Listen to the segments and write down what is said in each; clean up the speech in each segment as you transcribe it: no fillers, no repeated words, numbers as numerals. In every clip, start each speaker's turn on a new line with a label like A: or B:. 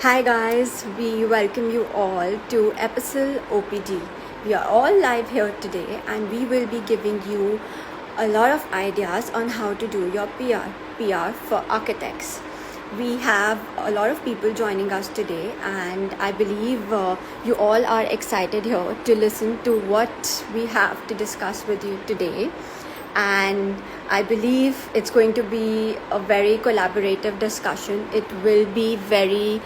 A: Hi guys, we welcome you all to Episode OPD. We are all live here today and we will be giving you a lot of ideas on how to do your PR for architects. We have a lot of people joining us today and I believe you all are excited here to listen to what we have to discuss with you today, and I believe it's going to be a very collaborative discussion. It will be very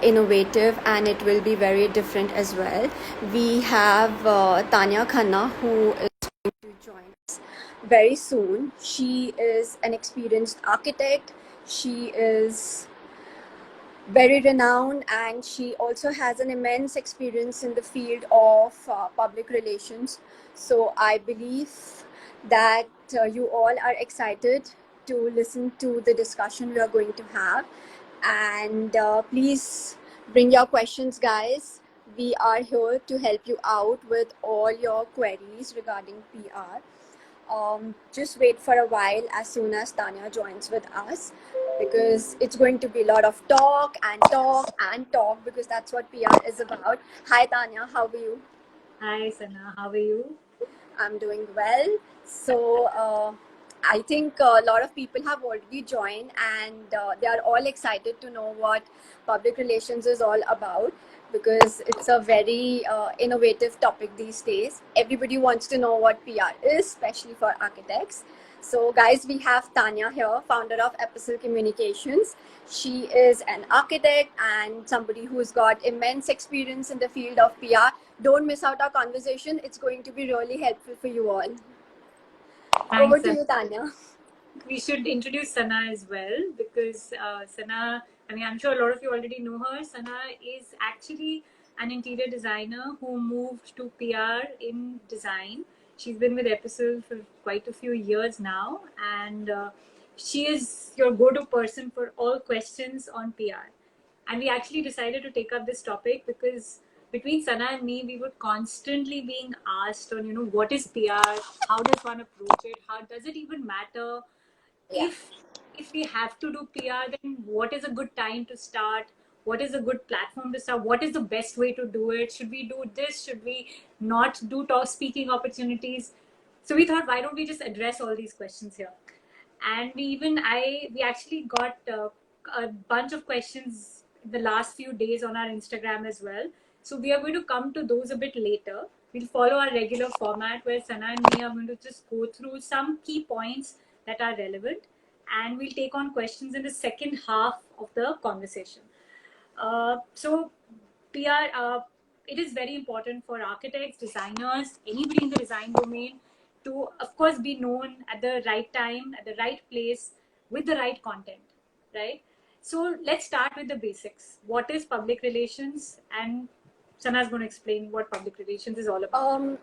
A: innovative and it will be very different as well. We have Tanya Khanna, who is going to join us very soon. She is an experienced architect. She is very renowned and she also has an immense experience in the field of public relations. So I believe that you all are excited to listen to the discussion we are going to have, and please bring your questions, guys. We are here to help you out with all your queries regarding PR. Just wait for a while as soon as Tanya joins with us, because it's going to be a lot of talk and talk and talk, because that's what PR is about. Hi Tanya, how are you?
B: Hi Sana, how are you?
A: I'm doing well. So I think a lot of people have already joined and they are all excited to know what public relations is all about, because it's a very innovative topic these days. Everybody wants to know what PR is, especially for architects. So, guys, we have Tanya here, founder of Epistle Communications. She is an architect and somebody who's got immense experience in the field of PR. Don't miss out our conversation. It's going to be really helpful for you all. Over
B: Thanks,
A: to
B: Sana.
A: you, Tanya.
B: We should introduce Sana as well because Sana, I'm sure a lot of you already know her. Sana is actually an interior designer who moved to PR in design. She's been with Episode for quite a few years now, and she is your go to person for all questions on PR. And we actually decided to take up this topic because between Sana and me, we were constantly being asked on, what is PR? How does one approach it? How does it even matter?
A: Yeah.
B: If we have to do PR, then what is a good time to start? What is a good platform to start? What is the best way to do it? Should we do this? Should we not do talk speaking opportunities? So we thought, why don't we just address all these questions here? And we actually got a bunch of questions the last few days on our Instagram as well. So we are going to come to those a bit later. We'll follow our regular format where Sana and me are going to just go through some key points that are relevant, and we'll take on questions in the second half of the conversation. So PR, it is very important for architects, designers, anybody in the design domain to, of course, be known at the right time, at the right place, with the right content, right? So let's start with the basics. What is public relations? And Sana's going to explain what public relations is all about.
A: Um,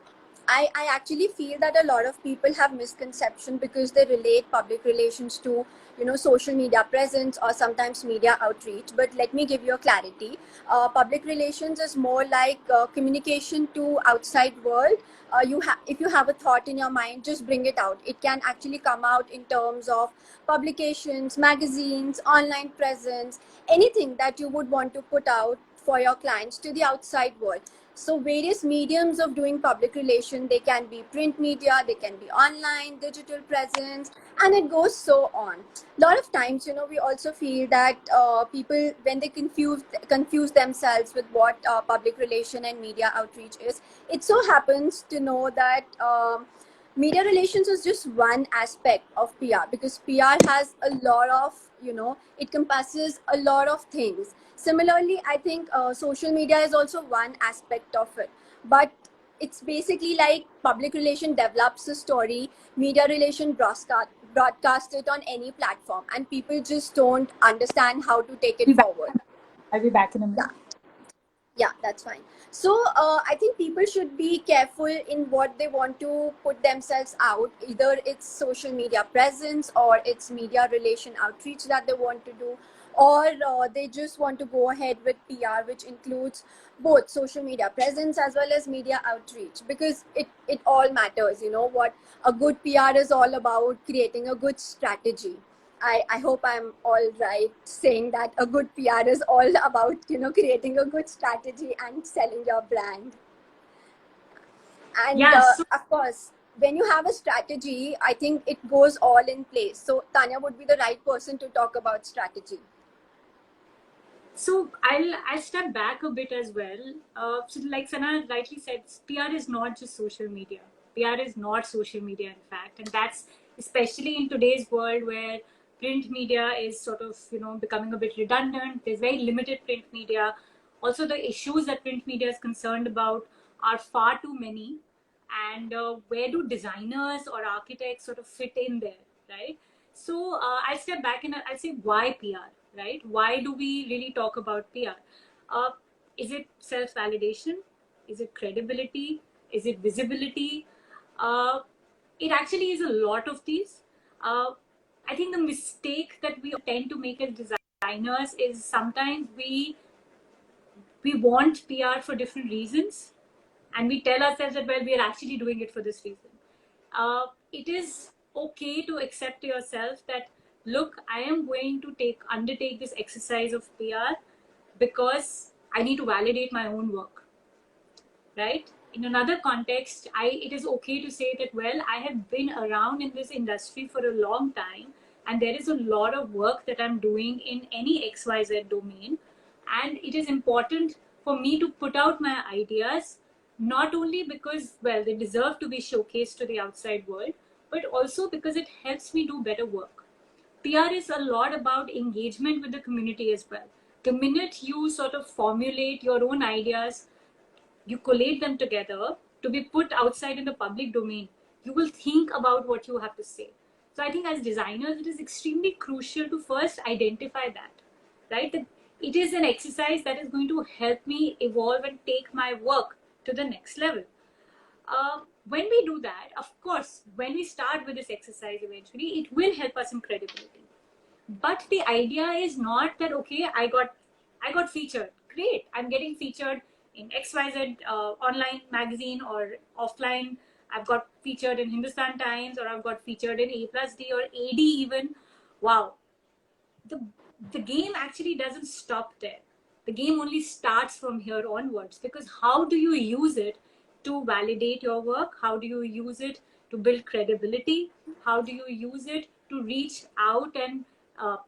A: I actually feel that a lot of people have misconception because they relate public relations to, social media presence or sometimes media outreach. But let me give you a clarity. Public relations is more like communication to outside world. If you have a thought in your mind, just bring it out. It can actually come out in terms of publications, magazines, online presence, anything that you would want to put out for your clients to the outside world. So various mediums of doing public relation, they can be print media, they can be online, digital presence, and it goes so on. A lot of times, we also feel that people, when they confuse themselves with what public relation and media outreach is, it so happens to know that media relations is just one aspect of PR, because PR has a lot of, it compasses a lot of things. Similarly, I think social media is also one aspect of it, but it's basically like public relation develops a story, media relation broadcast it on any platform, and people just don't understand how to take
B: I'll be
A: it
B: back.
A: forward.
B: I'll be back in a minute.
A: Yeah. Yeah, that's fine. So I think people should be careful in what they want to put themselves out. Either it's social media presence or it's media relation outreach that they want to do, or they just want to go ahead with PR, which includes both social media presence as well as media outreach, because it all matters. What a good PR is all about: creating a good strategy. I hope I'm all right saying that a good PR is all about, creating a good strategy and selling your brand. And
B: Yeah, so
A: of course, when you have a strategy, I think it goes all in place. So Tanya would be the right person to talk about strategy.
B: So I'll step back a bit as well. So like Sana rightly said, PR is not just social media. PR is not social media, in fact, and that's especially in today's world where print media is sort of becoming a bit redundant. There's very limited print media. Also, the issues that print media is concerned about are far too many, and where do designers or architects sort of fit in there, right? So I'll step back and I'll say why PR, right? Why do we really talk about PR? Uh, is it self-validation? Is it credibility? Is it visibility? Uh, it actually is a lot of these. Uh, I think the mistake that we tend to make as designers is sometimes we want PR for different reasons, and we tell ourselves that well we are actually doing it for this reason. It is okay to accept yourself that look, I am going to undertake this exercise of PR because I need to validate my own work, right? In another context, it is okay to say that well I have been around in this industry for a long time, and there is a lot of work that I'm doing in any XYZ domain, and it is important for me to put out my ideas, not only because well they deserve to be showcased to the outside world, but also because it helps me do better work. PR is a lot about engagement with the community as well. The minute you sort of formulate your own ideas, you collate them together to be put outside in the public domain, you will think about what you have to say. So I think as designers, it is extremely crucial to first identify that, right? That it is an exercise that is going to help me evolve and take my work to the next level. When we do that, of course, when we start with this exercise eventually, it will help us in credibility. But the idea is not that okay, I got featured, great, I'm getting featured in XYZ online magazine or offline, I've got featured in Hindustan Times, or I've got featured in A plus D or AD even. Wow, the the game actually doesn't stop there. The game only starts from here onwards, because how do you use it to validate your work? How do you use it to build credibility? How do you use it to reach out and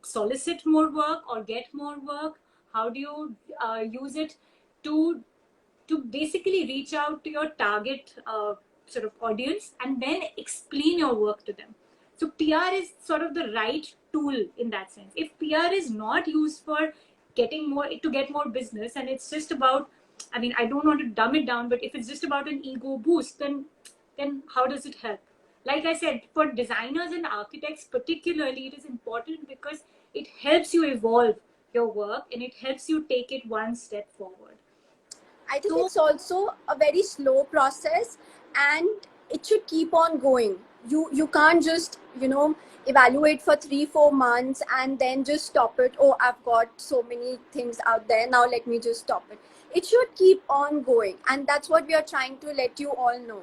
B: solicit more work or get more work? How do you use it to basically reach out to your target sort of audience and then explain your work to them? So PR is sort of the right tool in that sense. If PR is not used for getting more to get more business, and it's just about, I mean, I don't want to dumb it down, but if it's just about an ego boost, then how does it help? Like I said, for designers and architects particularly, it is important because it helps you evolve your work and it helps you take it one step forward.
A: I think
B: So
A: it's also a very slow process, and it should keep on going. You can't just, evaluate for 3-4 months and then just stop it. Oh, I've got so many things out there, now let me just stop it. It should keep on going, and that's what we are trying to let you all know.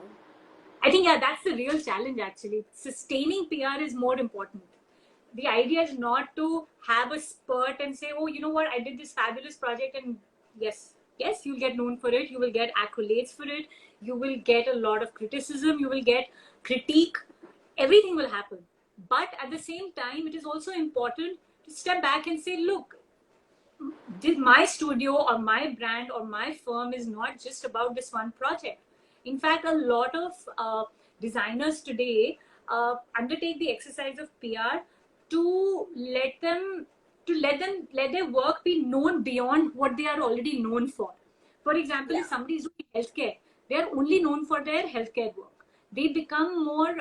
B: I think, yeah, that's the real challenge actually. Sustaining PR is more important. The idea is not to have a spurt and say, oh, you know what, I did this fabulous project, and yes, you'll get known for it, you will get accolades for it, you will get a lot of criticism, you will get critique, everything will happen. But at the same time, it is also important to step back and say, look, my studio or my brand or my firm is not just about this one project. In fact, a lot of designers today undertake the exercise of PR to let their work be known beyond what they are already known for. For example,
A: Yeah.
B: if somebody is doing healthcare, they are only known for their healthcare work. They become more,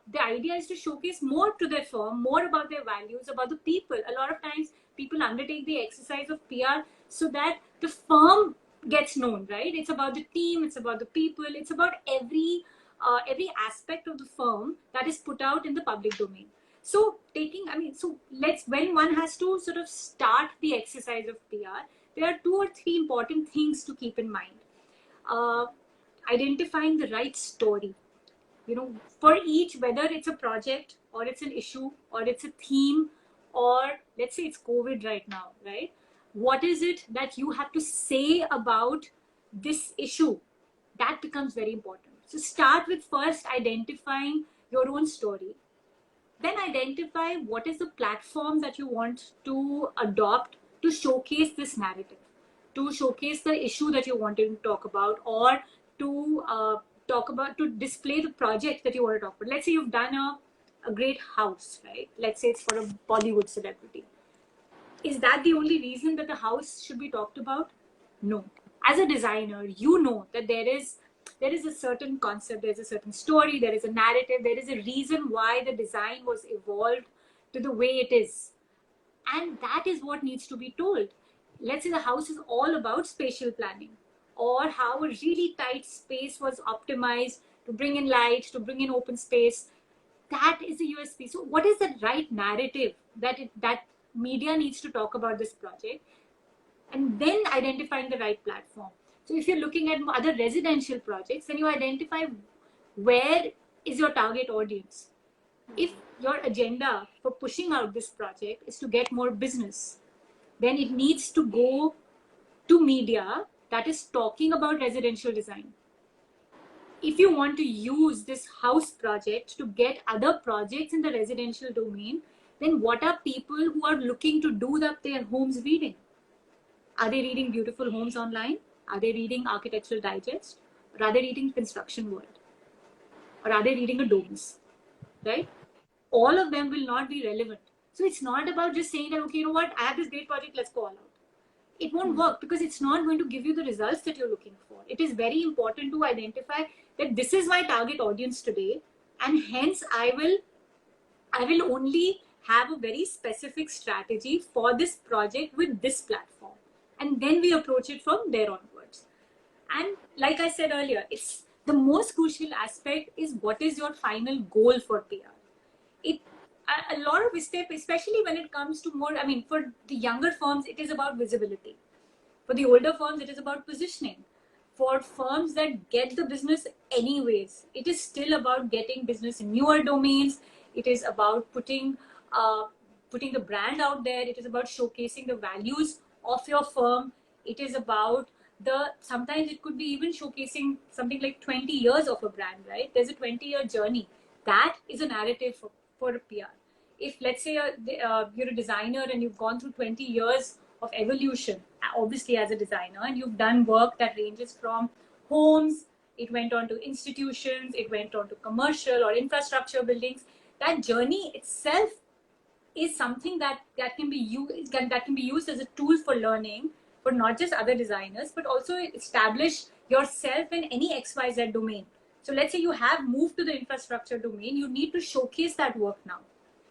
B: the idea is to showcase more to their firm, more about their values, about the people. A lot of times people undertake the exercise of PR so that the firm gets known, right? It's about the team, it's about the people, it's about every aspect of the firm that is put out in the public domain. So let's, when one has to sort of start the exercise of PR, there are 2 or 3 important things to keep in mind. Uh, Identifying the right story, for each, whether it's a project or it's an issue or it's a theme or let's say it's COVID right now, right? What is it that you have to say about this issue? That becomes very important. So start with first identifying your own story, then identify what is the platform that you want to adopt to showcase this narrative, to showcase the issue that you wanted to talk about, or to to display the project that you want to talk about. Let's say you've done a great house, right? Let's say it's for a Bollywood celebrity. Is that the only reason that the house should be talked about? No. As a designer, you know that there is a certain concept, there's a certain story, there is a narrative, there is a reason why the design was evolved to the way it is. And that is what needs to be told. Let's say the house is all about spatial planning, or how a really tight space was optimized to bring in light, to bring in open space. That is the USP. So what is the right narrative that media needs to talk about this project, and then identifying the right platform. So if you're looking at other residential projects, then you identify where is your target audience. If your agenda for pushing out this project is to get more business, then it needs to go to media that is talking about residential design. If you want to use this house project to get other projects in the residential domain, then what are people who are looking to do their homes reading? Are they reading Beautiful Homes Online? Are they reading Architectural Digest? Or are they reading Construction World? Or are they reading Adobe's? Right? All of them will not be relevant. So it's not about just saying that, okay, you know what, I have this great project, let's go all out. It won't work because it's not going to give you the results that you're looking for. It is very important to identify that this is my target audience today, and hence I will only have a very specific strategy for this project with this platform. And then we approach it from there onwards. And like I said earlier, it's the most crucial aspect is what is your final goal for PR. A lot of step, especially when it comes to more, I mean, for the younger firms, it is about visibility. For the older firms, it is about positioning. For firms that get the business anyways, it is still about getting business in newer domains. It is about putting the brand out there. It is about showcasing the values of your firm. It is about sometimes it could be even showcasing something like 20 years of a brand, right? There's a 20-year journey. That is a narrative for a PR. If let's say you're a designer and you've gone through 20 years of evolution, obviously as a designer, and you've done work that ranges from homes, it went on to institutions, it went on to commercial or infrastructure buildings. That journey itself is something that can be used as a tool for learning for not just other designers, but also establish yourself in any XYZ domain. So let's say you have moved to the infrastructure domain, you need to showcase that work now.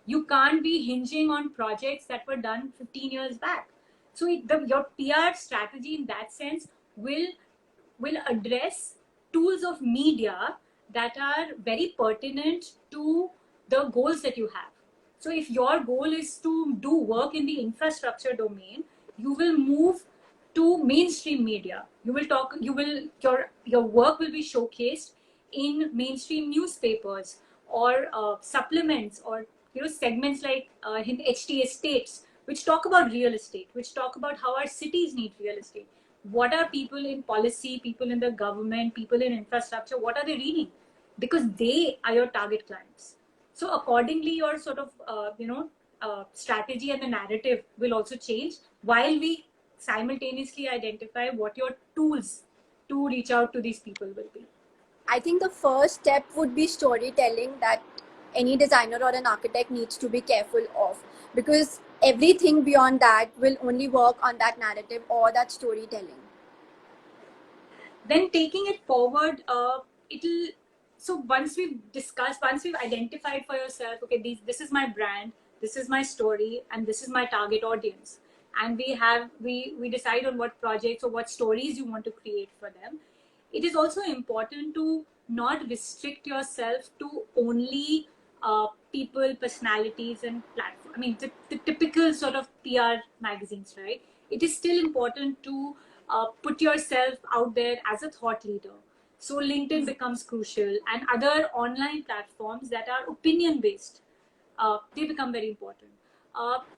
B: You can't be hinging on projects that were done 15 years back. So your PR strategy in that sense will address tools of media that are very pertinent to the goals that you have. So if your goal is to do work in the infrastructure domain, you will move to mainstream media. Your work will be showcased in mainstream newspapers or supplements, or segments like in HT Estates, which talk about real estate, which talk about how our cities need real estate. What are people in policy, people in the government, people in infrastructure, what are they reading? Because they are your target clients. So accordingly, your sort of strategy and the narrative will also change, while we simultaneously identify what your tools to reach out to these people will be.
A: I think the first step would be storytelling, that any designer or an architect needs to be careful of, because everything beyond that will only work on that narrative or that storytelling.
B: Then taking it forward, it'll so once we've identified for yourself, okay, this is my brand, this is my story, and this is my target audience, and we decide on what projects or what stories you want to create for them. It is also important to not restrict yourself to only people, personalities, and platform. I mean, the typical sort of PR magazines, right? It is still important to put yourself out there as a thought leader. So LinkedIn becomes crucial, and other online platforms that are opinion based, they become very important.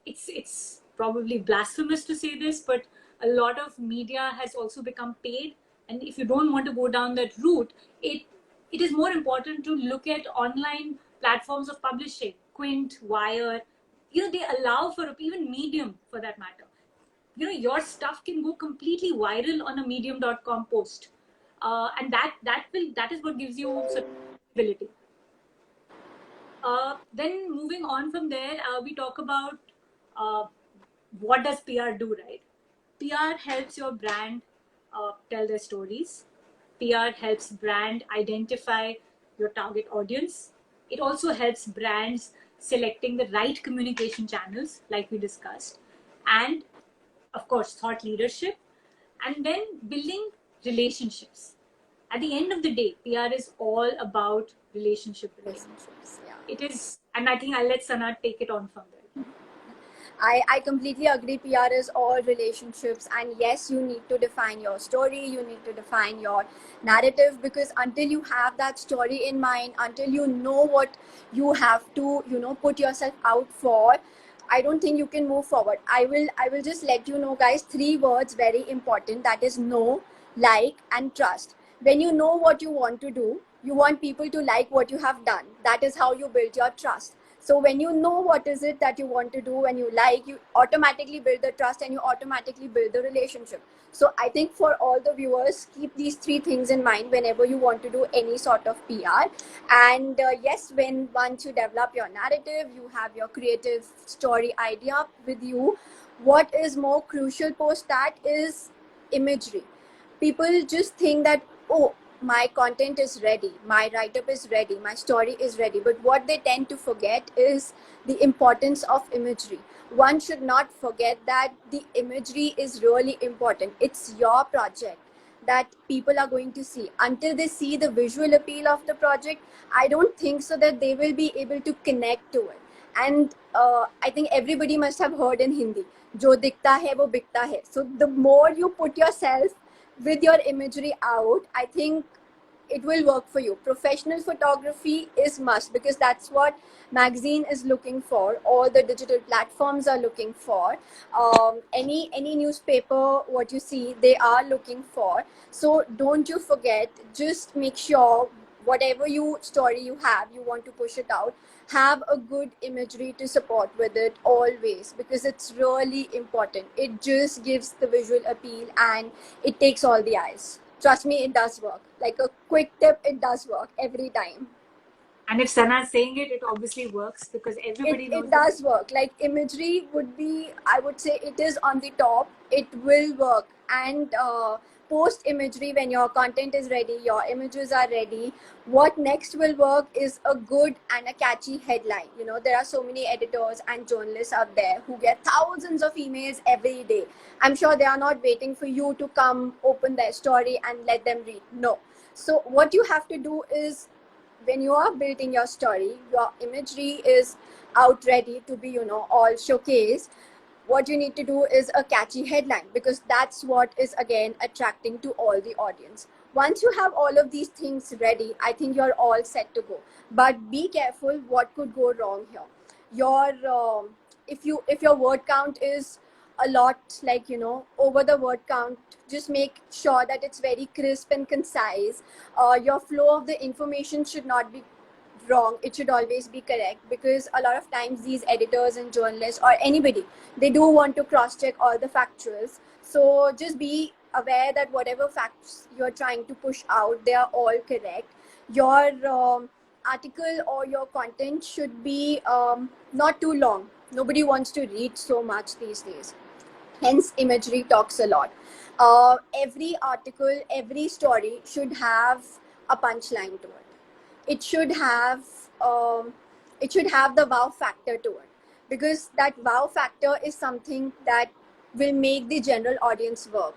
B: It's probably blasphemous to say this, but a lot of media has also become paid. And if you don't want to go down that route, it is more important to look at online platforms of publishing, Quint, Wire. They allow for even Medium for that matter. Your stuff can go completely viral on a medium.com post. And that is what gives you ability. Then moving on from there, we talk about uh, what does PR do, right? PR helps your brand tell their stories. PR helps brand identify your target audience. It also helps brands selecting the right communication channels, like we discussed, and of course, thought leadership, and then building relationships. At the end of the day, PR is all about relationship building.
A: Relationships, yeah.
B: It is, and I think I'll let Sana take it on from there.
A: I completely agree. PR is all relationships, and yes, you need to define your story, you need to define your narrative, because until you have that story in mind, until you know what you have to, put yourself out for, I don't think you can move forward. I will just let you know, guys, three words very important, that is know, like, and trust. When you know what you want to do, you want people to like what you have done. That is how you build your trust. So when you know what is it that you want to do and you like, you automatically build the trust and you automatically build the relationship. So I think for all the viewers, keep these three things in mind whenever you want to do any sort of PR. And yes, once you develop your narrative, you have your creative story idea with you, what is more crucial post that is imagery. People just think that, oh, my content is ready, my write up is ready, my story is ready. But what they tend to forget is the importance of imagery. One should not forget that the imagery is really important. It's your project that people are going to see. Until they see the visual appeal of the project, I don't think so that they will be able to connect to it. And I think everybody must have heard in Hindi, jo dikta hai wo bikta hai. So the more you put yourself with your imagery out, I think it will work for you. Professional photography is must, because that's what magazine is looking for, all the digital platforms are looking for, any newspaper what you see they are looking for. So don't you forget, just make sure whatever you story you have, you want to push it out, have a good imagery to support with it always, because it's really important. It just gives the visual appeal and it takes all the eyes. Trust me, it does work. Like a quick tip, it does work every time.
B: And if Sana is saying it, it obviously works because everybody knows
A: It does work. Like imagery would be, I would say it is on the top. It will work. And post imagery, when your content is ready, your images are ready, what next will work is a good and a catchy headline. There are so many editors and journalists out there who get thousands of emails every day. I'm sure they are not waiting for you to come open their story and let them read. No. So what you have to do is, when you are building your story, your imagery is out ready to be, all showcased. What you need to do is a catchy headline, because that's what is again attracting to all the audience. Once you have all of these things ready, I think you're all set to go. But be careful what could go wrong here. Your if your word count is a lot, like over the word count, just make sure that it's very crisp and concise. Your flow of the information should not be wrong, it should always be correct, because a lot of times these editors and journalists or anybody, they do want to cross check all the factuals. So just be aware that whatever facts you're trying to push out, they are all correct. Your article or your content should be not too long. Nobody wants to read so much these days, hence imagery talks a lot. Every article, every story should have a punchline to it. It should have um, it should have the wow factor to it, because that wow factor is something that will make the general audience work.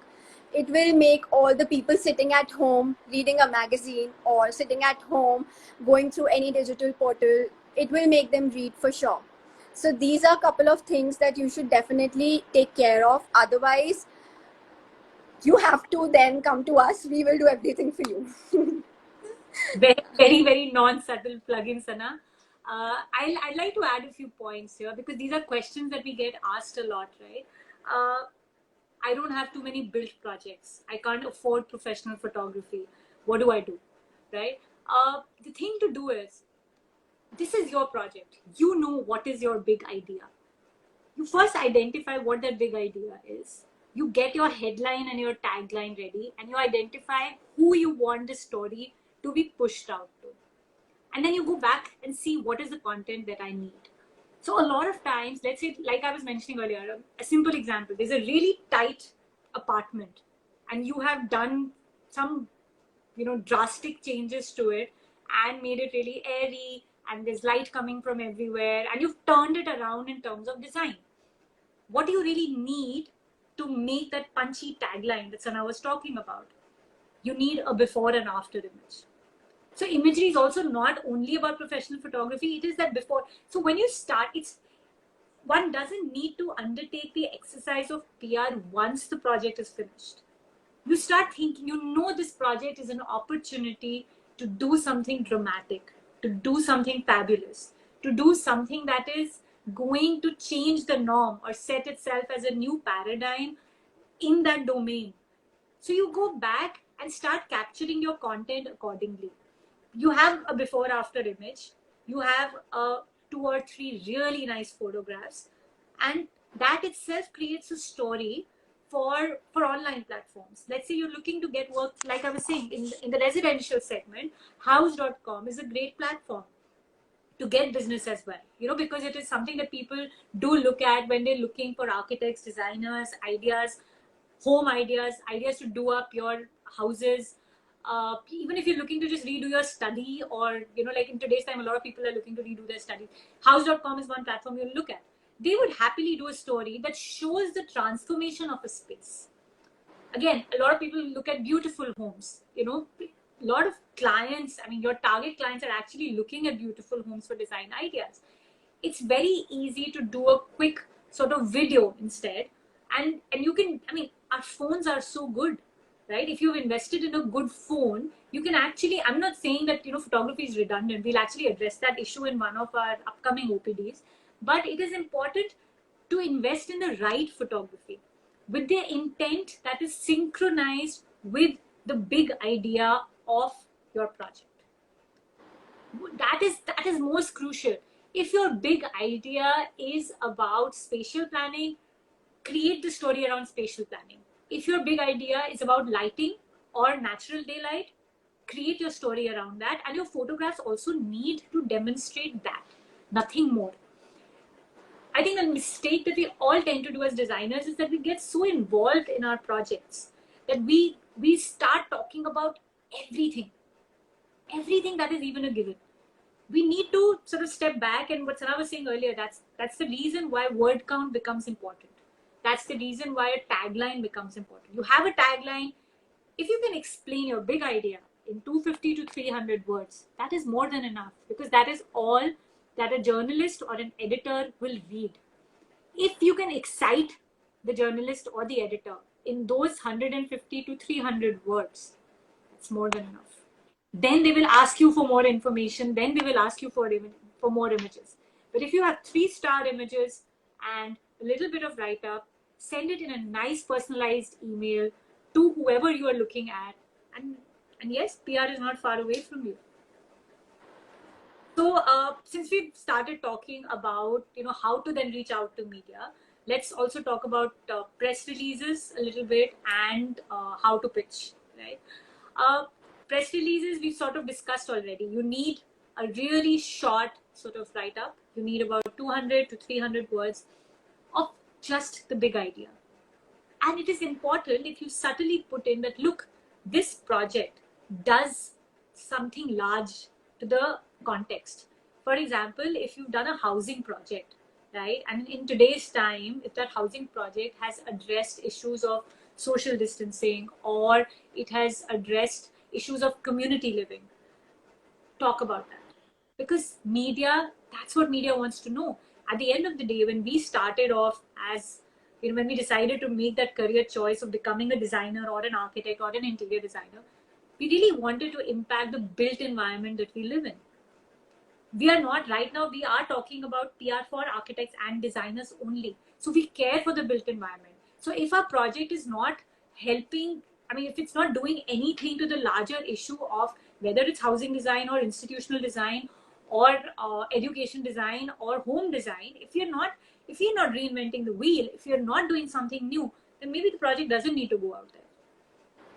A: It will make all the people sitting at home reading a magazine, or sitting at home going through any digital portal, it will make them read for sure. So these are a couple of things that you should definitely take care of. Otherwise, you have to then come to us. We will do everything for you.
B: very, very, very non-subtle plug-in, Sana. I'd like to add a few points here because these are questions that we get asked a lot, right? I don't have too many built projects. I can't afford professional photography. What do I do? Right? The thing to do is, this is your project. You know what is your big idea. You first identify what that big idea is. You get your headline and your tagline ready, and you identify who you want the story to be pushed out to. And then you go back and see what is the content that I need. So a lot of times, let's say, like I was mentioning earlier, a simple example, there's a really tight apartment and you have done some, drastic changes to it and made it really airy, and there's light coming from everywhere, and you've turned it around in terms of design. What do you really need to make that punchy tagline that Sana was talking about? You need a before and after image. So imagery is also not only about professional photography, it is that before. So when you start, one doesn't need to undertake the exercise of PR once the project is finished. You start thinking, this project is an opportunity to do something dramatic, to do something fabulous, to do something that is going to change the norm or set itself as a new paradigm in that domain. So you go back and start capturing your content accordingly. You have a before after image, you have two or three really nice photographs, and that itself creates a story for online platforms. Let's say you're looking to get work, like I was saying, in the residential segment, house.com is a great platform to get business as well, because it is something that people do look at when they're looking for architects, designers, ideas, home ideas to do up your houses. Even if you're looking to just redo your study, or like in today's time, a lot of people are looking to redo their study. House.com is one platform you'll look at. They would happily do a story that shows the transformation of a space. Again, a lot of people look at beautiful homes. A lot of clients, your target clients are actually looking at beautiful homes for design ideas. It's very easy to do a quick sort of video instead, and you can, our phones are so good, right? If you've invested in a good phone, you can actually, I'm not saying that photography is redundant. We'll actually address that issue in one of our upcoming OPDs, but it is important to invest in the right photography with the intent that is synchronized with the big idea of your project. That is most crucial. If your big idea is about spatial planning, create the story around spatial planning. If your big idea is about lighting or natural daylight, create your story around that, and your photographs also need to demonstrate that, nothing more. I think the mistake that we all tend to do as designers is that we get so involved in our projects that we start talking about everything that is even a given. We need to sort of step back, and what Sana was saying earlier, that's the reason why word count becomes important. That's the reason why a tagline becomes important. You have a tagline, if you can explain your big idea in 250 to 300 words, that is more than enough, because that is all that a journalist or an editor will read. If you can excite the journalist or the editor in those 150 to 300 words, that's more than enough. Then they will ask you for more information. Then they will ask you for more images. But if you have 3-star images and a little bit of write-up, send it in a nice personalized email to whoever you are looking at. And yes, PR is not far away from you. So since we've started talking about how to then reach out to media, let's also talk about press releases a little bit, and how to pitch, right? Press releases we've sort of discussed already. You need a really short sort of write-up. You need about 200 to 300 words of just the big idea. And it is important if you subtly put in that, look, this project does something large to the context. For example, if you've done a housing project, right? And in today's time, if that housing project has addressed issues of social distancing, or it has addressed issues of community living, talk about that. Because media, that's what media wants to know. At the end of the day, when we started off as, when we decided to make that career choice of becoming a designer or an architect or an interior designer, we really wanted to impact the built environment that we live in. We are not right now, we are talking about PR for architects and designers only. So we care for the built environment. So if our project is not helping, I mean, if it's not doing anything to the larger issue of whether it's housing design or institutional design or education design or home design, if you're not reinventing the wheel, if you're not doing something new, then maybe the project doesn't need to go out there.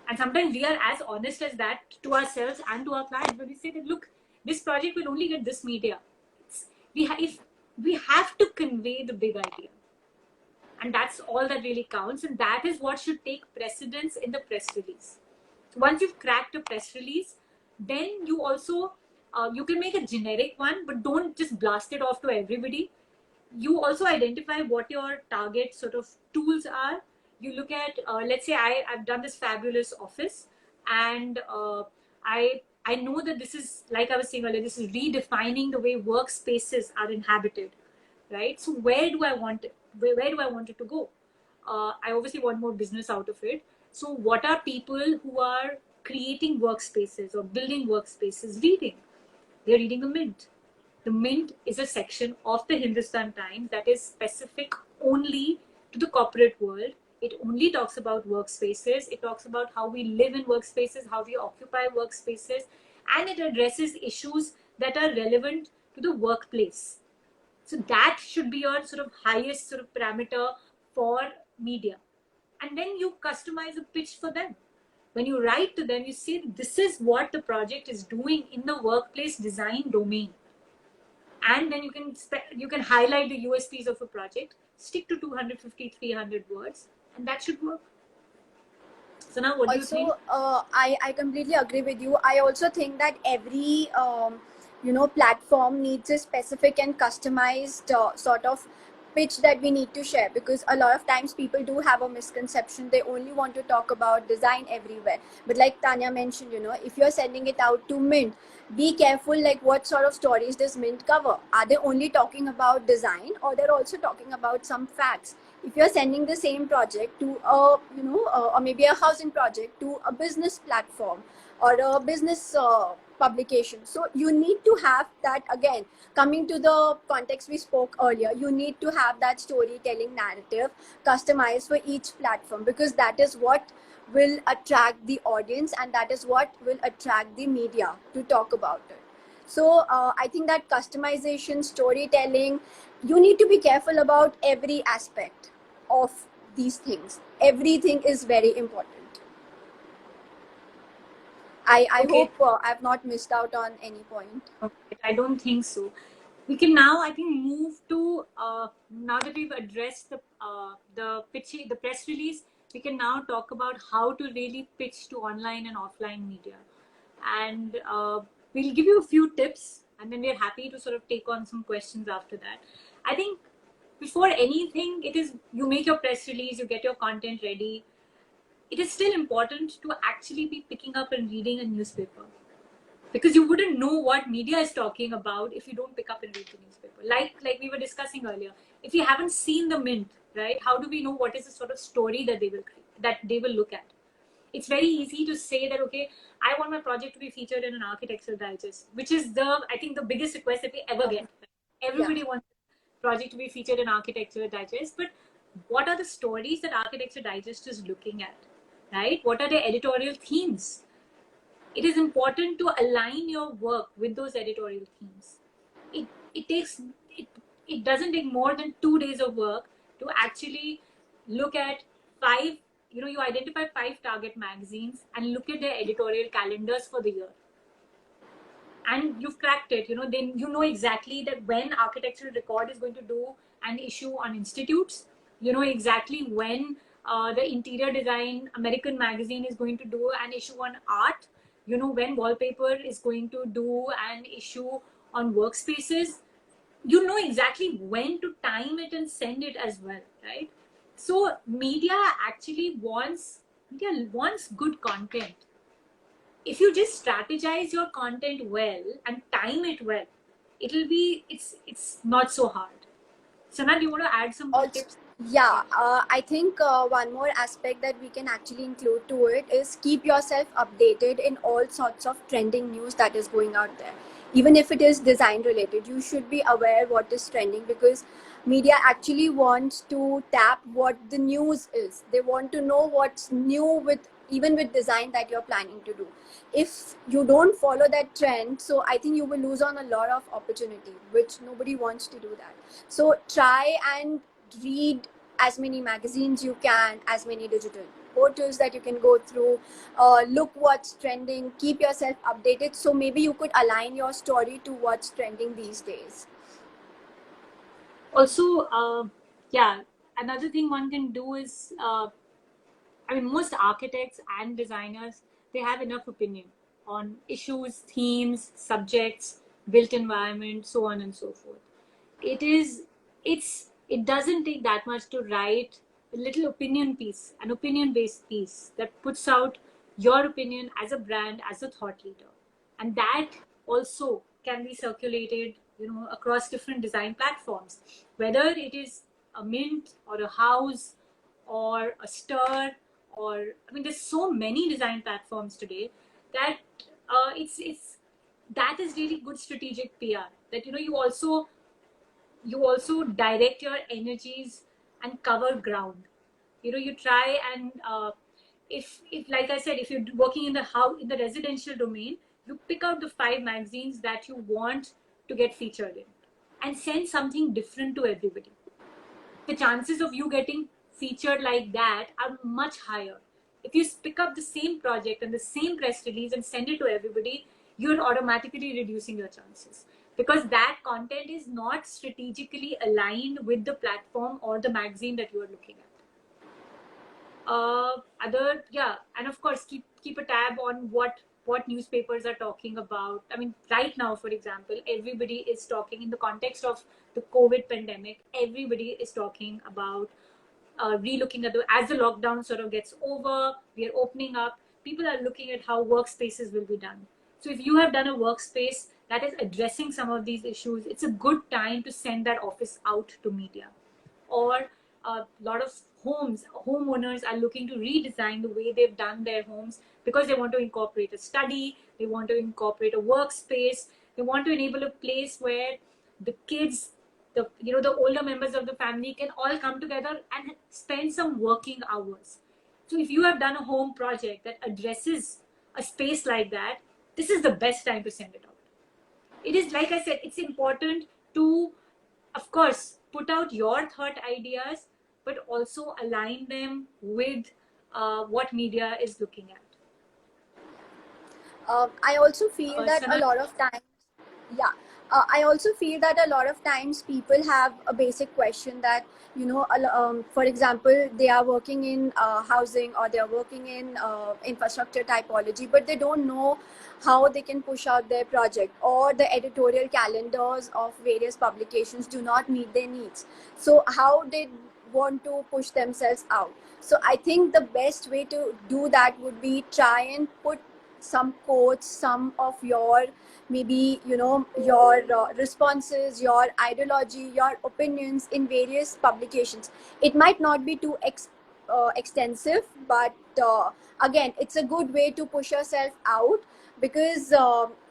B: And sometimes we are as honest as that to ourselves and to our clients, but we say that, look, this project will only get this media. If we have to convey the big idea, and that's all that really counts, and that is what should take precedence in the press release. So once you've cracked a press release, then you also you can make a generic one, but don't just blast it off to everybody. You also identify what your target sort of tools are. You look at, let's say I've done this fabulous office, and I know that this is, like I was saying earlier, this is redefining the way workspaces are inhabited, right? So where do I want it? Where do I want it to go? I obviously want more business out of it. So what are people who are creating workspaces or building workspaces reading? They're reading the Mint. The Mint is a section of the Hindustan Times that is specific only to the corporate world. It only talks about workspaces. It talks about how we live in workspaces, how we occupy workspaces, and it addresses issues that are relevant to the workplace. So that should be your sort of highest sort of parameter for media. And then you customize a pitch for them. When you write to them, you say, this is what the project is doing in the workplace design domain. And then you can highlight the USPs of a project, stick to 250, 300 words, and that should work. So now what do you think?
A: I completely agree with you. I also think that every platform needs a specific and customized sort of pitch that we need to share, because a lot of times people do have a misconception. They only want to talk about design everywhere. But like Tanya mentioned, if you're sending it out to Mint, be careful, like what sort of stories does Mint cover? Are they only talking about design, or they're also talking about some facts? If you're sending the same project to or maybe a housing project to a business platform or a business publication, so you need to have that. Again, coming to the context we spoke earlier, you need to have that storytelling narrative customized for each platform, because that is what will attract the audience, and that is what will attract the media to talk about it. So I think that customization, storytelling, you need to be careful about every aspect of these things. Everything is very important. I
B: Okay.
A: hope I've not missed out on any point.
B: Okay, I don't think so. We can now, I think, move to now that we've addressed the pitching, the press release. We can now talk about how to really pitch to online and offline media, and we'll give you a few tips, and then we're happy to sort of take on some questions after that. I think before anything, it is you make your press release, you get your content ready. It is still important to actually be picking up and reading a newspaper, because you wouldn't know what media is talking about if you don't pick up and read the newspaper. Like we were discussing earlier, if you haven't seen the Mint, right, how do we know what is the sort of story that they will look at? It's very easy to say that, okay, I want my project to be featured in an Architecture Digest, which is I think the biggest request that we ever get. Everybody wants the project to be featured in Architecture Digest, but what are the stories that Architecture Digest is looking at, right? What are the editorial themes? It is important to align your work with those editorial themes. It doesn't take more than 2 days of work to actually look at you identify 5 target magazines and look at their editorial calendars for the year. And you've cracked it. Then you know exactly that when Architectural Record is going to do an issue on institutes. You know exactly when the Interior Design American magazine is going to do an issue on art. You know when Wallpaper is going to do an issue on workspaces. You know exactly when to time it and send it as well, right? So media wants good content. If you just strategize your content well and time it well, it's not so hard. Sana, do you want to add some more
A: Also,
B: tips?
A: yeah, I think one more aspect that we can actually include to it is keep yourself updated in all sorts of trending news that is going out there. even if it is design related, you should be aware what is trending, because media actually wants to tap what the news is. They want to know what's new with, even with design that you're planning to do. If you don't follow that trend, so I think you will lose on a lot of opportunity, which nobody wants to do that. So try and read as many magazines you can, as many digital portals that you can go through. Look what's trending, keep yourself updated, so maybe you could align your story to what's trending these days.
B: Also, yeah, another thing one can do is, I mean, most architects and designers, they have enough opinion on issues, themes, subjects, built environment, so on and so forth. It is, it doesn't take that much to write a little opinion piece, an opinion based piece that puts out your opinion as a brand, as a thought leader. And that also can be circulated, across different design platforms, whether it is a Mint or a House or a Stir, or I mean, there's so many design platforms today that it's that is really good strategic PR. That you also direct your energies and cover ground. You try and if like I said, if you're working in the house, in the residential domain, you pick out the 5 magazines that you want to get featured in and send something different to everybody. The chances of you getting featured like that are much higher. If you pick up the same project and the same press release and send it to everybody, you're automatically reducing your chances, because that content is not strategically aligned with the platform or the magazine that you are looking at. Other, yeah, and of course keep a tab on what newspapers are talking about. I mean, right now, for example, everybody is talking in the context of the COVID pandemic. Everybody is talking about relooking at the as the lockdown sort of gets over, we are opening up. People are looking at how workspaces will be done. So if you have done a workspace that is addressing some of these issues, it's a good time to send that office out to media. Or a lot of homeowners are looking to redesign the way they've done their homes, because they want to incorporate a study, they want to incorporate a workspace, they want to enable a place where the kids, the older members of the family can all come together and spend some working hours. So if you have done a home project that addresses a space like that, this is the best time to send it out. It is, like I said, it's important to, of course, put out your thought ideas, but also align them with what media is looking at.
A: I also feel that a
B: Sana,
A: lot of times, yeah, I also feel that a lot of times people have a basic question that, for example, they are working in housing, or they are working in infrastructure typology, but they don't know how they can push out their project, or the editorial calendars of various publications do not meet their needs. So how they want to push themselves out? So I think the best way to do that would be try and put some quotes, some of your, maybe, your responses, your ideology, your opinions in various publications. It might not be too extensive, but again, it's a good way to push yourself out, because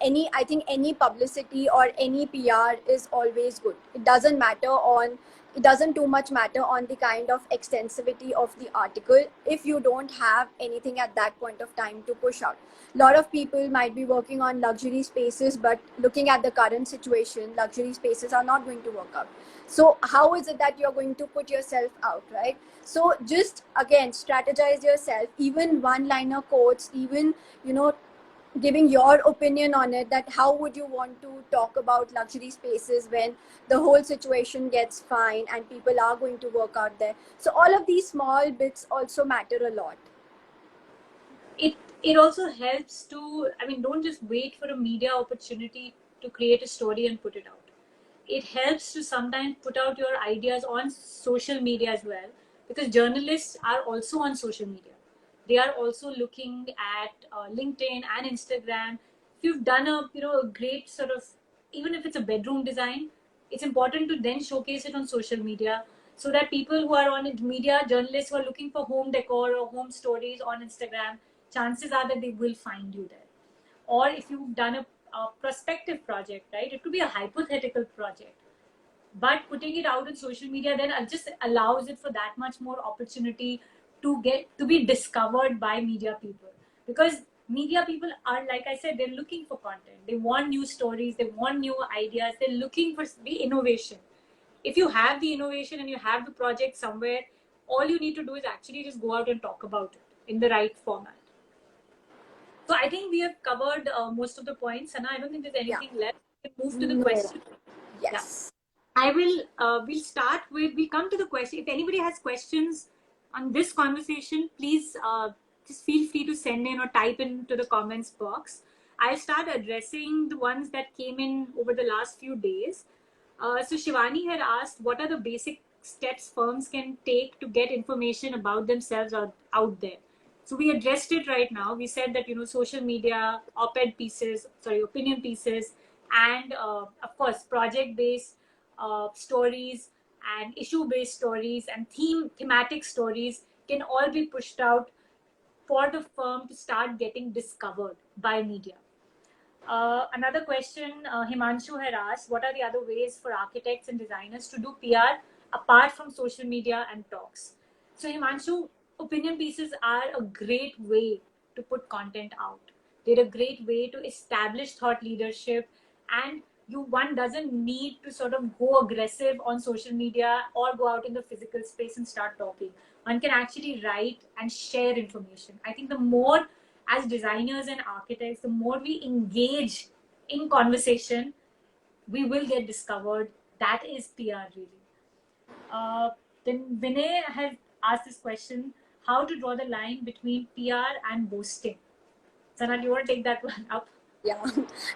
A: any I think any publicity or any PR is always good. It doesn't too much matter on the kind of extensivity of the article if you don't have anything at that point of time to push out. A lot of people might be working on luxury spaces, but looking at the current situation, luxury spaces are not going to work out. So how is it that you're going to put yourself out, right? So just again, strategize yourself, even one liner quotes, even, giving your opinion on it, that how would you want to talk about luxury spaces when the whole situation gets fine and people are going to work out there. So all of these small bits also matter a lot.
B: it also helps to, I mean, don't just wait for a media opportunity to create a story and put it out. It helps to sometimes put out your ideas on social media as well, because journalists are also on social media. They are also looking at LinkedIn and Instagram. If you've done a great sort of, even if it's a bedroom design, it's important to then showcase it on social media, so that people who are on media, journalists who are looking for home decor or home stories on Instagram, chances are that they will find you there. Or if you've done prospective project, right? It could be a hypothetical project, but putting it out on social media then just allows it for that much more opportunity to be discovered by media people, because media people are, like I said, they're looking for content, they want new stories, they want new ideas, they're looking for the innovation. If you have the innovation and you have the project somewhere, all you need to do is actually just go out and talk about it in the right format. So I think we have covered most of the points, and I don't think there's anything left. We can move to the
A: No.
B: question. Yeah.
A: Yes.
B: I will, we'll come to the question. If anybody has questions on this conversation, please just feel free to send in or type into the comments box. I'll start addressing the ones that came in over the last few days. So Shivani had asked, what are the basic steps firms can take to get information about themselves out there? So we addressed it right now. We said that, social media, opinion pieces, and of course, project-based stories and issue-based stories and thematic stories can all be pushed out for the firm to start getting discovered by media. Another question Himanshu had asked, what are the other ways for architects and designers to do PR apart from social media and talks? So Himanshu, opinion pieces are a great way to put content out. They're a great way to establish thought leadership, and one doesn't need to sort of go aggressive on social media or go out in the physical space and start talking. One can actually write and share information. I think the more, as designers and architects, the more we engage in conversation, we will get discovered. That is PR, really. Then Vinay has asked this question: how to draw the line between PR and boasting? Sana, do you want to take that one up?
A: Yeah,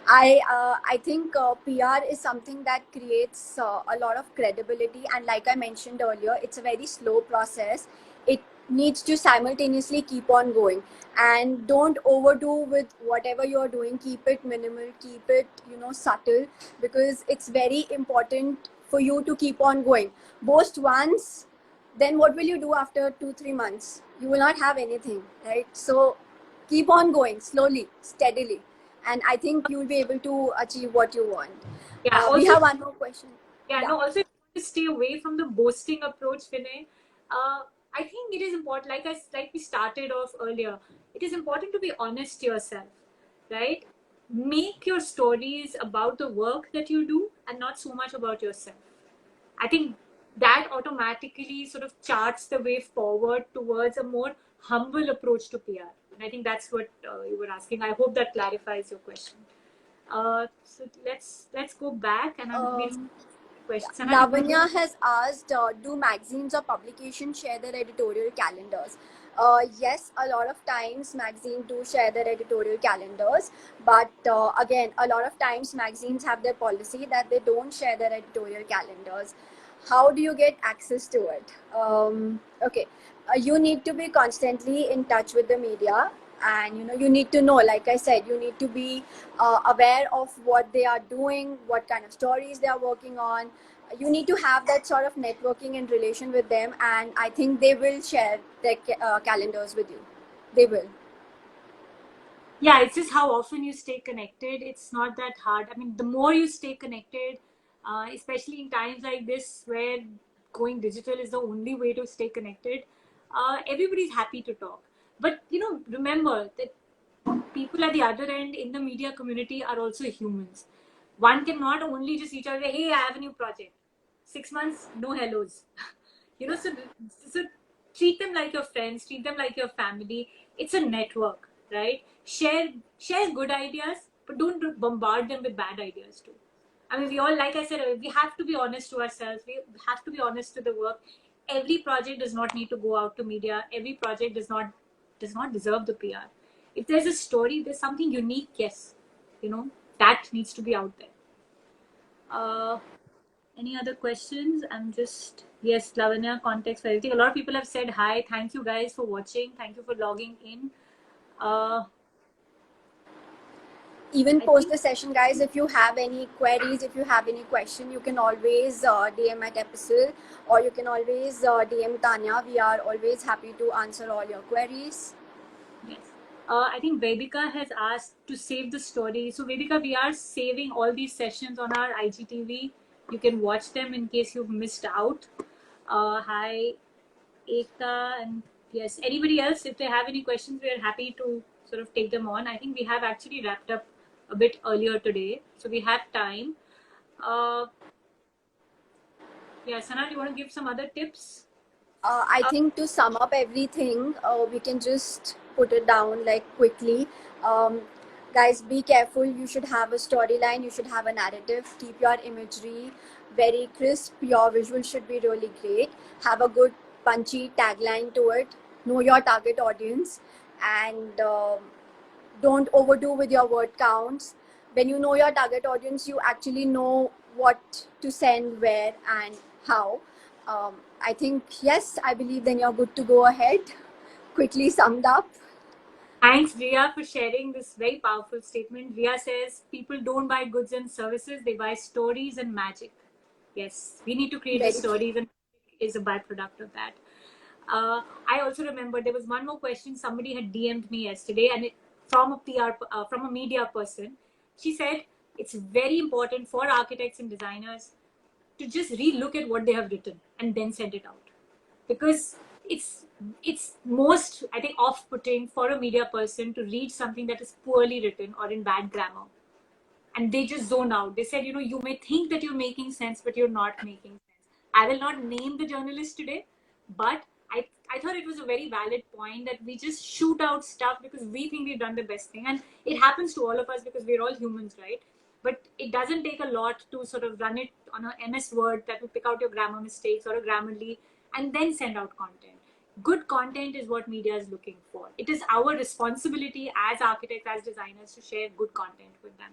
A: I think PR is something that creates a lot of credibility, and like I mentioned earlier, it's a very slow process. It needs to simultaneously keep on going, and don't overdo with whatever you're doing. Keep it minimal, keep it subtle, because it's very important for you to keep on going. Boast once, then what will you do after 2-3 months? You will not have anything, right? So keep on going slowly, steadily, and I think you'll be able to achieve what you want.
B: Yeah.
A: We
B: Also,
A: have one more question.
B: yeah. No. Also, to stay away from the boasting approach, Vinay. I think it is important. Like we started off earlier, it is important to be honest to yourself, right? Make your stories about the work that you do and not so much about yourself. I think that automatically sort of charts the way forward towards a more humble approach to PR. And I think that's what you were asking. I hope that clarifies your question. So let's go back and we'll questions.
A: Lavanya has asked, do magazines or publications share their editorial calendars? Yes, a lot of times magazines do share their editorial calendars, but again, a lot of times magazines have their policy that they don't share their editorial calendars. How do you get access to it? Okay, you need to be constantly in touch with the media, and you need to know, like I said, you need to be aware of what they are doing, what kind of stories they are working on. You need to have that sort of networking and relation with them, and I think they will share their calendars with you. They will.
B: Yeah, it's just how often you stay connected. It's not that hard. I mean, the more you stay connected, especially in times like this where going digital is the only way to stay connected, everybody's happy to talk. But remember that people at the other end in the media community are also humans. One cannot only just reach out and say, hey, I have a new project. 6 months, no hellos. So treat them like your friends, treat them like your family. It's a network, right? Share good ideas, but don't bombard them with bad ideas too. I mean, we all, like I said, we have to be honest to ourselves. We have to be honest to the work. Every project does not need to go out to media. Every project does not deserve the PR. If there's a story, there's something unique, yes, that needs to be out there. Any other questions? Yes, Lavanya, context for everything. A lot of people have said hi. Thank you guys for watching. Thank you for logging in.
A: Even post the session, guys, if you have any queries, if you have any question, you can always DM at Epistle, or you can always DM Tanya. We are always happy to answer all your queries.
B: Yes. I think Vedika has asked to save the story. So Vedika, we are saving all these sessions on our IGTV. You can watch them in case you've missed out. Hi, Ekta, and yes, anybody else, if they have any questions, we are happy to sort of take them on. I think we have actually wrapped up a bit earlier today, so we have time. Uh, yeah, Sana, do you want to give some other tips?
A: I think to sum up everything, we can just put it down like quickly. Um, Guys, be careful. You should have a storyline, you should have a narrative, keep your imagery very crisp, your visual should be really great, have a good punchy tagline to it, know your target audience, and don't overdo with your word counts. When you know your target audience, you actually know what to send, where, and how. I think, yes, I believe then you're good to go ahead. Quickly summed up.
B: Thanks, Ria, for sharing this very powerful statement. Ria says people don't buy goods and services, they buy stories and magic. Yes, we need to create the
A: Very true.
B: stories, and is a byproduct of that. I also remember there was one more question somebody had DM'd me yesterday, and from a from a media person. She said it's very important for architects and designers to just re-look at what they have written and then send it out, because it's most, I think, off-putting for a media person to read something that is poorly written or in bad grammar, and they just zone out. They said, you may think that you're making sense, but you're not making sense. I will not name the journalist today, but I thought it was a very valid point that we just shoot out stuff because we think we've done the best thing. And it happens to all of us because we're all humans, right? But it doesn't take a lot to sort of run it on a MS Word that will pick out your grammar mistakes or a Grammarly and then send out content. Good content is what media is looking for. It is our responsibility as architects, as designers, to share good content with them.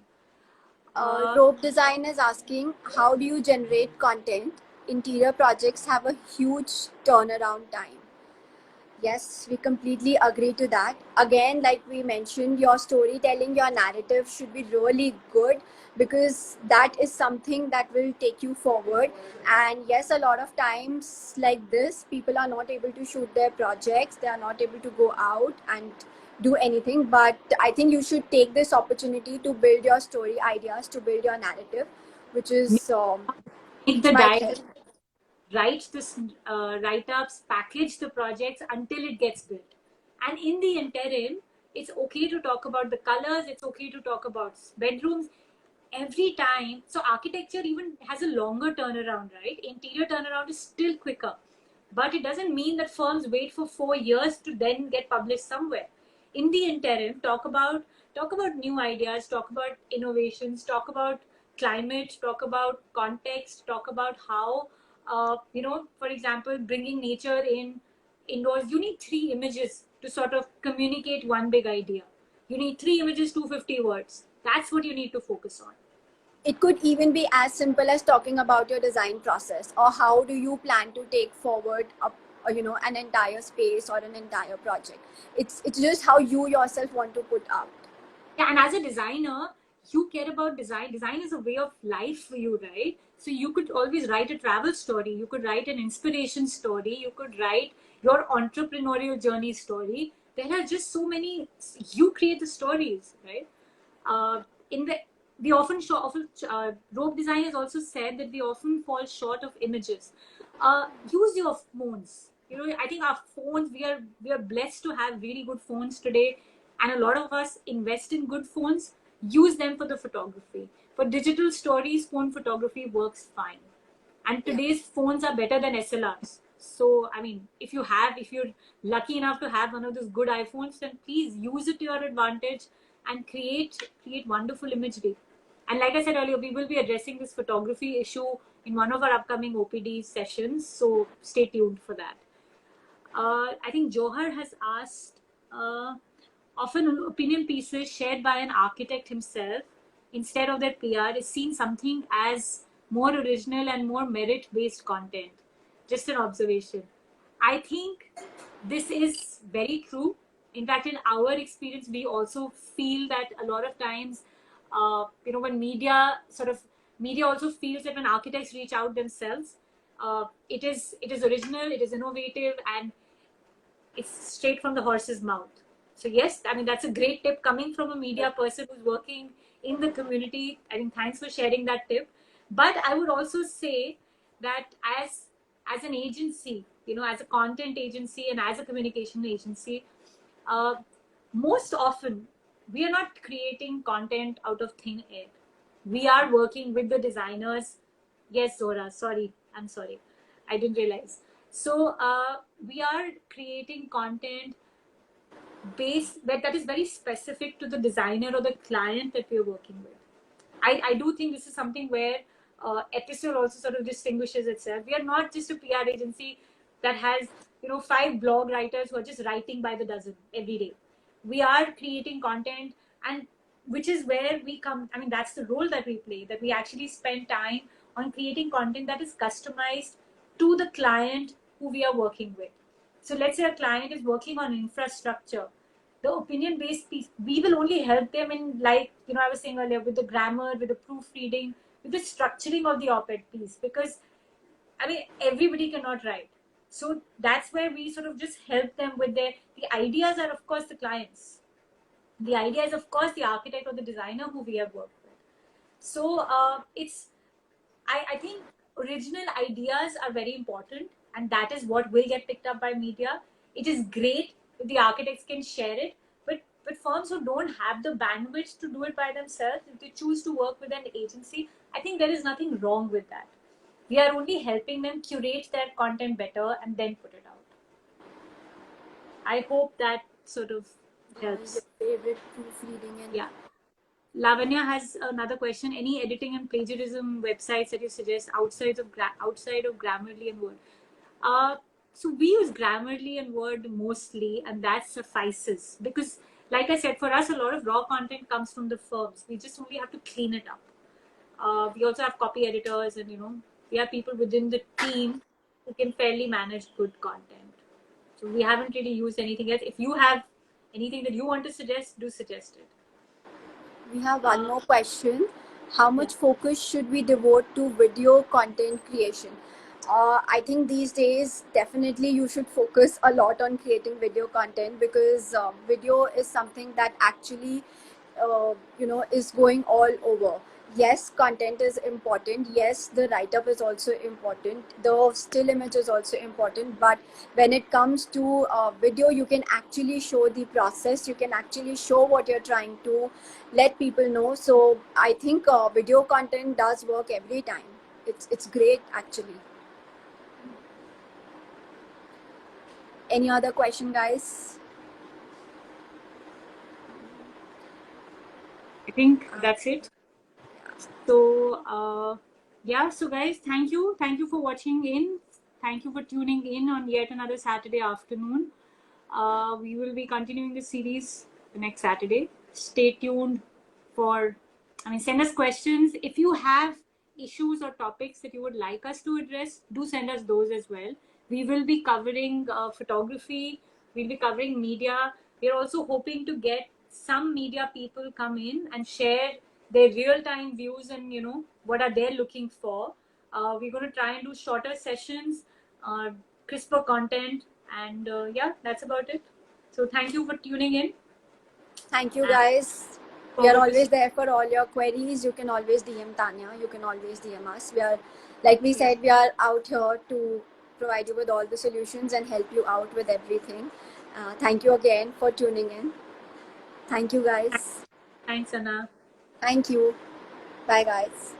A: Rope Design is asking, how do you generate content? Interior projects have a huge turnaround time. Yes, we completely agree to that. Again, like we mentioned, your storytelling, your narrative should be really good, because that is something that will take you forward. And yes, a lot of times like this, people are not able to shoot their projects, they are not able to go out and do anything. But I think you should take this opportunity to build your story ideas, to build your narrative, which is
B: Make
A: which
B: the
A: might
B: diet,
A: help.
B: write this write-ups, package the projects until it gets built. And in the interim, it's okay to talk about the colors, it's okay to talk about bedrooms every time. So architecture even has a longer turnaround, right? Interior turnaround is still quicker. But it doesn't mean that firms wait for 4 years to then get published somewhere. In the interim, talk about new ideas, talk about innovations, talk about climate, talk about context, talk about how for example, bringing nature in indoors. You need 3 images to sort of communicate one big idea. You need 3 images, 250 words. That's what you need to focus on.
A: It could even be as simple as talking about your design process, or how do you plan to take forward an entire space or an entire project. It's just how you yourself want to put out.
B: Yeah, and as a designer, you care about design. Design is a way of life for you, right? So you could always write a travel story, you could write an inspiration story, you could write your entrepreneurial journey story. There are just so many. You create the stories, right? In the we often rope designers also said that we often fall short of images. Use your phones. I think our phones, we are blessed to have really good phones today, and a lot of us invest in good phones. Use them for the photography. For digital stories, phone photography works fine. And
A: Yeah.
B: today's phones are better than SLRs. So I mean, if you're lucky enough to have one of those good iPhones, then please use it to your advantage and create wonderful imagery. And like I said earlier, we will be addressing this photography issue in one of our upcoming OPD sessions, so stay tuned for that. I think Johar has asked, often opinion pieces shared by an architect himself instead of their PR is seen something as more original and more merit-based content. Just an observation. I think this is very true. In fact, in our experience, we also feel that a lot of times, when media also feels that when architects reach out themselves, it is original, it is innovative, and it's straight from the horse's mouth. So yes, I mean, that's a great tip coming from a media person who's working in the community. I think thanks for sharing that tip. But I would also say that as an agency, as a content agency and as a communication agency, uh, most often we are not creating content out of thin air. We are working with the designers. Yes, Zora, sorry, I'm sorry, I didn't realize. So we are creating content base that is very specific to the designer or the client that we're working with. I do think this is something where Episode also sort of distinguishes itself. We are not just a PR agency that has 5 blog writers who are just writing by the dozen every day. We are creating content, and which is where we come. I mean, that's the role that we play. That we actually spend time on creating content that is customized to the client who we are working with. So let's say a client is working on infrastructure, the opinion based piece, we will only help them in, like I was saying earlier, with the grammar, with the proofreading, with the structuring of the op-ed piece, because I mean everybody cannot write. So that's where we sort of just help them with the ideas are of course the clients, the idea is of course the architect or the designer who we have worked with. So I think original ideas are very important, and that is what will get picked up by media. It is great if the architects can share it, but firms who don't have the bandwidth to do it by themselves, if they choose to work with an agency, I think there is nothing wrong with that. We are only helping them curate their content better and then put it out. I hope that sort of helps.
A: Your favorite proofreading and
B: Yeah. Lavanya has another question. Any editing and plagiarism websites that you suggest outside of Grammarly and Word? Uh, so we use Grammarly and Word mostly, and that suffices because, like I said, for us, a lot of raw content comes from the firms. We just only have to clean it up. We also have copy editors, and we have people within the team who can fairly manage good content. So we haven't really used anything else. If you have anything that you want to suggest, do suggest it.
A: we have one more question. How
B: Yeah.
A: much focus should we devote to video content creation? I think these days, definitely you should focus a lot on creating video content because video is something that actually, is going all over. Yes, content is important. Yes, the write up is also important. The still image is also important. But when it comes to video, you can actually show the process. You can actually show what you're trying to let people know. So I think video content does work every time. It's great actually. Any other question, guys?
B: I think that's it. So, yeah, so guys, thank you. Thank you for watching in. Thank you for tuning in on yet another Saturday afternoon. We will be continuing the series the next Saturday. Stay tuned send us questions. If you have issues or topics that you would like us to address, do send us those as well. We will be covering photography, we'll be covering media. We're also hoping to get some media people come in and share their real-time views and what are they looking for. We're going to try and do shorter sessions, uh, crisper content, and yeah, that's about it. So thank you for tuning in.
A: Thank you,
B: And
A: guys. We are
B: forward to
A: always there for all your queries. You can always DM Tanya. You can always DM us. We are, like we said, we are out here to provide you with all the solutions and help you out with everything. Thank you again for tuning in. Thank you, guys.
B: thanks, Anna.
A: Thank you. Bye, guys.